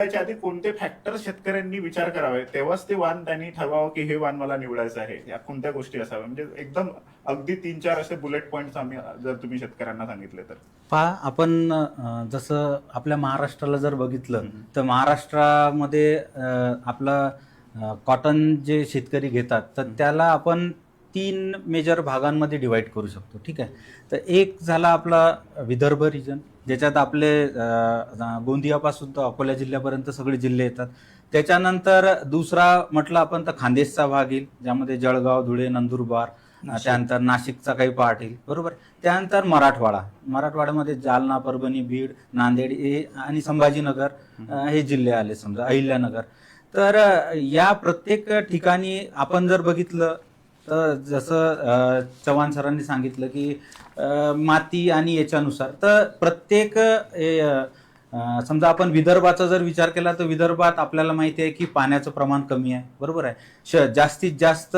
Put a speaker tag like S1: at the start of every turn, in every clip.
S1: त्याच्या आधी कोणते फॅक्टर शेतकऱ्यांनी विचार करावे, तेव्हाच ते वाण त्यांनी ठरवावं की हे वाण मला निवडायचं आहे, या कोणत्या गोष्टी असाव्या? म्हणजे एकदम अगदी 3-4 असे बुलेट पॉइंट्स आम्ही जर तुम्ही शेतकऱ्यांना सांगितले तर.
S2: पहा आपण जसं आपल्या महाराष्ट्राला जर बघितलं तर महाराष्ट्रामध्ये आपलं कॉटन जे शेतकरी घेतात तर त्याला आपण 3 मेजर भागांमध्ये डिवाइड करू शकतो. ठीक आहे. तर एक झाला आपला विदर्भ रिजन, ज्याच्यात आपले गोंदियापासून तर अकोला जिल्ह्यापर्यंत सगळे जिल्हे येतात. त्याच्यानंतर दुसरा म्हटलं आपण तर खानदेशचा भाग येईल, ज्यामध्ये जळगाव, धुळे, नंदुरबार, त्यानंतर नाशिकचा काही पार्ट येईल. बरोबर. त्यानंतर मराठवाड्यामध्ये जालना, परभणी, बीड, नांदेड हे आणि संभाजीनगर हे जिल्हे आले, समजा अहिल्यानगर. तर या प्रत्येक ठिकाणी आपण जर बघितलं तर जसं चव्हाण सरांनी सांगितलं की माती आणि याच्यानुसार तर प्रत्येक समजा आपण विदर्भाचा जर विचार केला तर विदर्भात आपल्याला माहिती आहे की पाण्याचं प्रमाण कमी आहे. बरोबर आहे. जास्तीत जास्त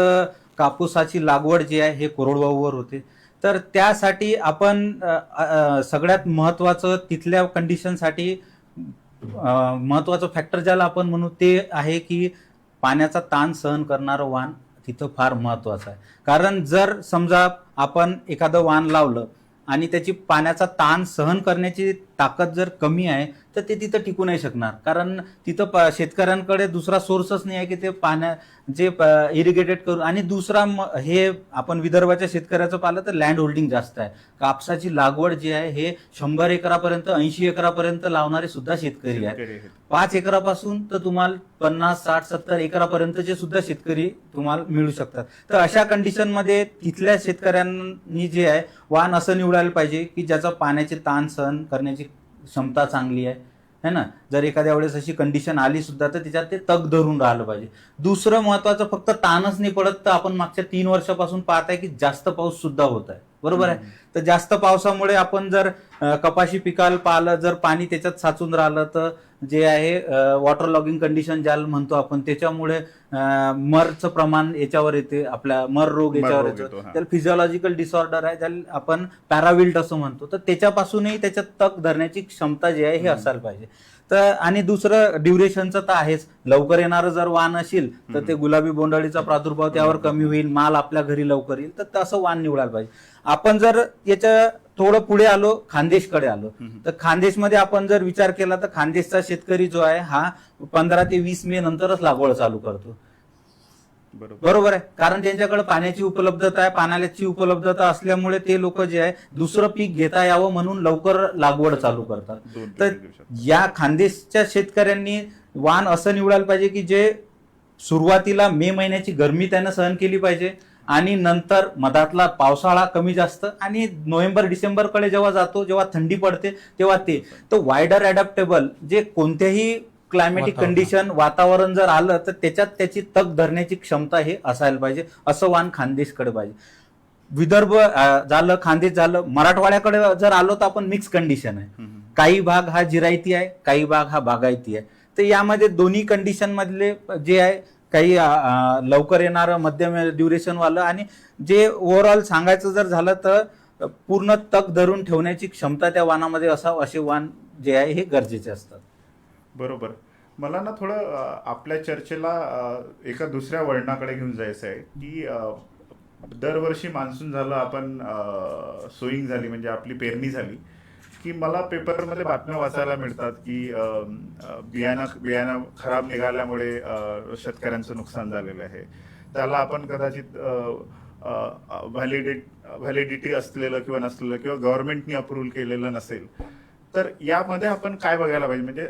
S2: कापूसाची लागवड जी आहे हे कोरडवाहूवर होते. तर त्यासाठी आपण सगळ्यात महत्त्वाचं तिथल्या कंडिशनसाठी महत्त्वाचं फॅक्टर ज्याला आपण म्हणू ते आहे की पाण्याचा ताण सहन करणारं वाण तिथं फार महत्त्वाचं आहे. कारण जर समजा आपण एखादं वाण लावलं आणि त्याची पाण्याचा ताण सहन करण्याची ताकद जर कमी आहे तर ते तिथं टिकू नाही शकणार. कारण तिथं शेतकऱ्यांकडे दुसरा सोर्सच नाही आहे की ते पाण्या जे इरिगेटेड करून. आणि दुसरा हे आपण विदर्भाच्या शेतकऱ्याचं पाहिलं तर लँड होल्डिंग जास्त आहे. कापसाची लागवड जी आहे हे 100 एकरापर्यंत 80 एकरापर्यंत लावणारे सुद्धा शेतकरी आहेत. 5 एकरापासून तर तुम्हाला 50, 60, 70 एकरापर्यंतचे सुद्धा शेतकरी तुम्हाला मिळू शकतात. तर अशा कंडिशनमध्ये तिथल्या शेतकऱ्यांनी जे आहे वाण असं निवडायला पाहिजे की ज्याचा पाण्याचे ताण सहन करण्याची क्षमता चांगली आहे, है ना. जर एखाद्या वेळेस अशी कंडिशन आली सुद्धा तर त्याच्यात ते तग धरून राहिलं पाहिजे. दुसरं महत्वाचं फक्त ताणच नाही पडत, तर आपण मागच्या 3 वर्षापासून पाहत आहे की जास्त पाऊस सुद्धा होत आहे. बरोबर आहे. तर जास्त पावसामुळे आपण जर कपाशी पिकाला पाहिलं, जर पाणी त्याच्यात साचून राहिलं तर जे आहे वॉटर लॉगिंग कंडिशन ज्याला म्हणतो आपण, त्याच्यामुळे मरचं प्रमाण याच्यावर येते, आपल्या मर रोग याच्यावर येतो. त्याला फिजिओलॉजिकल डिसऑर्डर आहे, ज्याला आपण पॅराविल्ट असं म्हणतो. तर त्याच्यापासूनही त्याच्यात तग धरण्याची क्षमता जी आहे हे असायला पाहिजे. तर आणि दुसरं ड्युरेशनचं तर आहेच. लवकर येणारं जर वाण असेल तर ते गुलाबी बोंडअळीचा प्रादुर्भाव त्यावर कमी होईल, माल आपल्या घरी लवकर येईल. तर तसं वाण निवडायला पाहिजे. आपण जर याच्या थोडं पुढे आलो, खानदेशकडे आलो, तर खानदेशमध्ये आपण जर विचार केला तर खानदेशचा शेतकरी जो आहे हा 15 ते 20 मे नंतरच लागवड चालू करतो. बरोबर आहे. कारण त्यांच्याकडे पाण्याची उपलब्धता आहे. पाण्याची उपलब्धता असल्यामुळे ते लोक जे आहे दुसरं पीक घेता यावं म्हणून लवकर लागवड चालू करतात. तर या खानदेशच्या शेतकऱ्यांनी वाण असं निवडायला पाहिजे की जे सुरुवातीला मे महिन्याची गरमी त्यानं सहन केली पाहिजे आणि नंतर मधातला पावसाळा कमी जास्त आणि नोव्हेंबर डिसेंबरकडे जेव्हा जातो, जेव्हा थंडी पडते तेव्हा ते तर वायडर अडॅप्टेबल जे कोणत्याही क्लायमॅटिक कंडिशन वातावरण जर आलं तर त्याच्यात त्याची तग धरण्याची क्षमता हे असायला पाहिजे. असं वाण खानदेशकडे पाहिजे. विदर्भ झालं, खानदेश झालं, मराठवाड्याकडे जर आलो तर आपण मिक्स कंडिशन आहे. काही भाग हा जिरायती आहे, काही भाग हा बागायती आहे. तर यामध्ये दोन्ही कंडिशन मधले जे आहे काही लवकर येणारं, मध्यम ड्युरेशन वालं आणि जे ओव्हरऑल सांगायचं जर झालं तर पूर्ण तग धरून ठेवण्याची क्षमता त्या वाणामध्ये असावं, असे वाण जे आहे हे गरजेचे असतात.
S1: बरोबर. मला ना थोडं आपल्या चर्चेला एका दुसऱ्या वळणाकडे घेऊन जायचं आहे की दरवर्षी मान्सून झालं, आपण सोईंग झाली म्हणजे आपली पेरणी झाली की मला पेपरमध्ये बातम्या वाचायला मिळतात की बियाणं खराब निघाल्यामुळे शेतकऱ्यांचं नुकसान झालेलं आहे. त्याला आपण कदाचित व्हॅलिडिटी असलेलं किंवा नसलेलं किंवा गव्हर्नमेंटनी अप्रूव्ह केलेलं नसेल. तर यामध्ये आपण काय बघायला पाहिजे, म्हणजे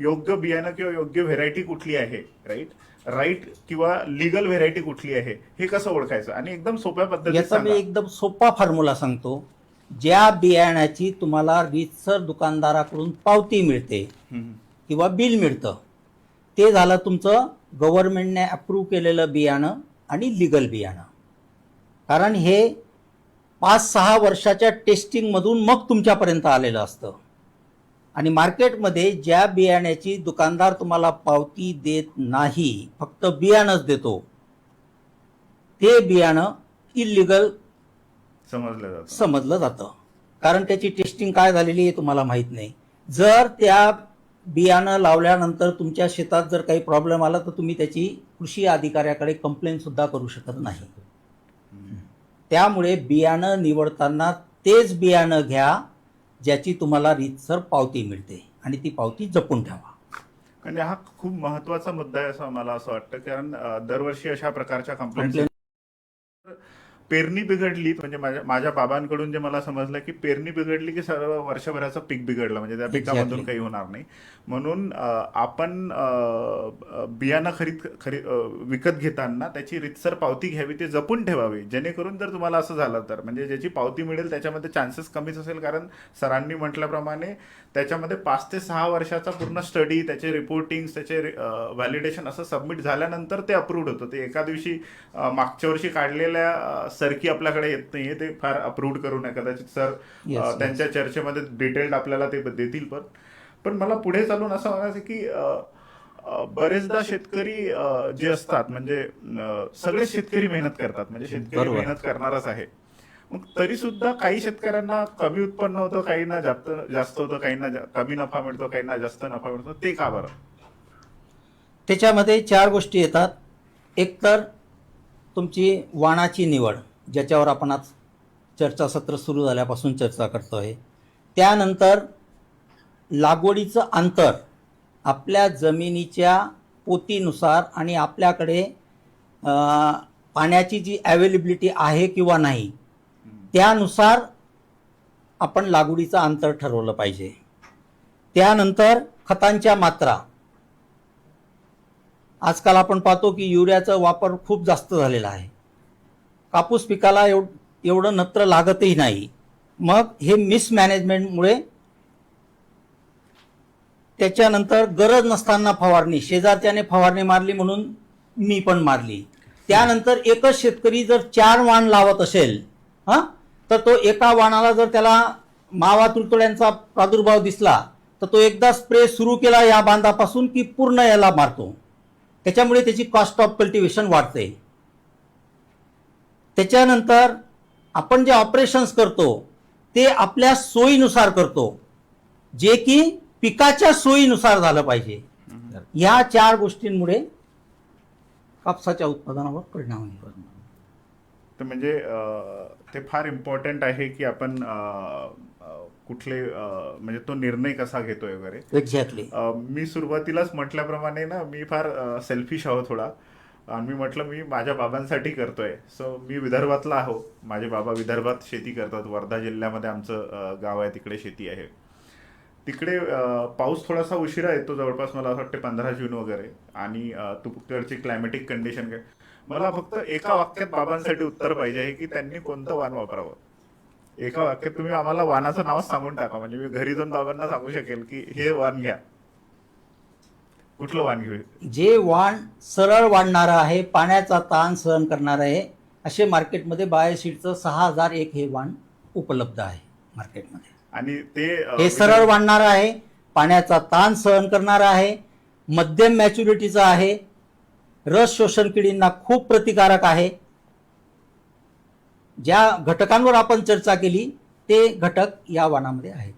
S1: योग्य बियाणं किंवा योग्य व्हेरायटी कुठली आहे, राईट किंवा लिगल व्हेरायटी कुठली आहे, हे कसं ओळखायचं? आणि एकदम सोप्या पद्धतीने
S3: याचा मी एकदम सोपा फॉर्म्युला सांगतो. ज्या बियाण्याची तुम्हाला रीतसर दुकानदाराकडून पावती मिळते किंवा बिल मिळतं ते झालं तुमचं गव्हर्नमेंटने अप्रूव्ह केलेलं बियाणं आणि लिगल बियाणं. कारण हे 5-6 वर्षाच्या टेस्टिंगमधून मग तुमच्यापर्यंत आलेलं असतं. आणि मार्केटमध्ये ज्या बियाण्याची दुकानदार तुम्हाला पावती देत नाही, फक्त बियाणंच देतो, ते बियाणं इलिगल समजलं जातं. कारण त्याची टेस्टिंग काय झालेली आहे तुम्हाला माहीत नाही. जर त्या बियाणं लावल्यानंतर तुमच्या शेतात जर काही प्रॉब्लेम आला तर तुम्ही त्याची कृषी अधिकाऱ्याकडे कंप्लेंट सुद्धा करू शकत नाही. त्यामुळे बियाणं निवडताना तेच बियाणं घ्या ज्याची तुम्हाला रीतसर पावती मिळते आणि ती पावती जपून ठेवा.
S1: आणि हा खूप महत्वाचा मुद्दा आहे असं मला असं वाटतं, कारण दरवर्षी अशा प्रकारच्या कंप्लेंट पेरणी बिघडली म्हणजे माझ्या बाबांकडून जे मला समजलं की पेरणी बिघडली की सर्व वर्षभराचं पीक बिघडलं, म्हणजे त्या पिकामधून काही होणार नाही. म्हणून आपण बियाणं विकत घेताना त्याची रीतसर पावती घ्यावी, ते जपून ठेवावी, जेणेकरून जर तुम्हाला असं झालं तर म्हणजे ज्याची पावती मिळेल त्याच्यामध्ये चान्सेस कमीच असेल, कारण सरांनी म्हटल्याप्रमाणे त्याच्यामध्ये 5 ते 6 वर्षाचा पूर्ण स्टडी, त्याचे रिपोर्टिंग, त्याचे व्हॅलिडेशन असं सबमिट झाल्यानंतर ते अप्रूव्ड होतं. ते एका दिवशी मागच्या वर्षी काढलेल्या सरकी आपल्याकडे येत नाहीये, ते फार अप्रूव्ड करू नये. कदाचित सर त्यांच्या चर्चेमध्ये डिटेल्ड आपल्याला ते देतील. पण मला पुढे चालून असं म्हणायचं की बरेचदा शेतकरी जे असतात म्हणजे सगळे शेतकरी मेहनत करतात, म्हणजे शेतकरी मेहनत करणारच आहे. मग तरी सुद्धा काही शेतकऱ्यांना कमी उत्पन्न होतं, काहींना जास्त होतं, काहींना कमी नफा मिळतो, काहींना जास्त नफा मिळतो. ते का बरं?
S3: त्याच्यामध्ये 4 गोष्टी येतात. एक तर तुमची वाणाची निवड, ज्याच्यावर आपण आज चर्चासत्र सुरू झाल्यापासून चर्चा करतोय. त्यानंतर लागवडीचं अंतर आपल्या जमिनीच्या पोतीनुसार आणि आपल्याकडे पाण्याची जी अवेलेबिलिटी आहे किंवा नाही त्यानुसार आपण लागवडीचं अंतर ठरवलं पाहिजे. त्यानंतर खतांच्या मात्रा. आजकाल आपण पाहतो की युरियाचा वापर खूप जास्त झालेला आहे. कापूस पिकाला एवढं नत्र लागतही नाही. मग हे मिसमॅनेजमेंटमुळे त्याच्यानंतर गरज नसताना फवारणी, शेजारच्याने फवारणी मारली म्हणून मी पण मारली. त्यानंतर एकच शेतकरी जर 4 वाण लावत असेल तर तो एका वाणाला जर त्याला मावा तुडतुड्यांचा प्रादुर्भाव दिसला तर तो एकदा स्प्रे सुरू केला या बांधापासून की पूर्ण याला मारतो. त्याच्यामुळे त्याची कॉस्ट ऑफ कल्टिवेशन वाढते. त्याच्यानंतर आपण जे ऑपरेशन्स करतो ते आपल्या सोयीनुसार करतो, जे की पिकाच्या सोयीनुसार झालं पाहिजे. या 4 गोष्टींमुळे कापसाच्या उत्पादनावर परिणाम होतो.
S1: तर म्हणजे ते फार इम्पॉर्टंट आहे की आपण कुठले म्हणजे तो निर्णय कसा घेतोय वगैरे.
S3: एक्झॅक्टली.
S1: मी सुरुवातीलाच म्हटल्याप्रमाणे ना मी फार सेल्फिश आहो थोडा, आणि मी म्हटलं मी माझ्या बाबांसाठी करतोय. सो मी विदर्भातला आहो, माझे बाबा विदर्भात शेती करतात. वर्धा जिल्ह्यामध्ये आमचं गाव आहे, तिकडे शेती आहे. तिकडे पाऊस थोडासा उशिरा येतो, जवळपास मला असं वाटतं 15 जून वगैरे. आणि तिकडची क्लायमेटिक कंडिशन काय, मला फक्त एका वाक्यात बाबांसाठी उत्तर पाहिजे आहे की त्यांनी कोणतं वाण वापरावं. एका वाक्यात तुम्ही आम्हाला वाणाचं नाव सांगून टाका, म्हणजे मी घरी जाऊन बाबांना सांगू शकेल की हे वाण घ्या. कुठलं वाण घेऊ?
S3: जे वाण सरळ वाढणारं आहे, पाण्याचा ताण सहन करणार आहे, असे मार्केटमध्ये बायोसीडचं 6001 हे वाण उपलब्ध आहे मार्केटमध्ये.
S1: आणि ते
S3: हे सरळ वाढणारं आहे, पाण्याचा ताण सहन करणारं आहे, मध्यम मॅच्युरिटीचं आहे, रस शोषण किडींना खूप प्रतिकारक आहे. ज्या घटकांवर आपण चर्चा केली ते घटक या वाणामध्ये आहेत.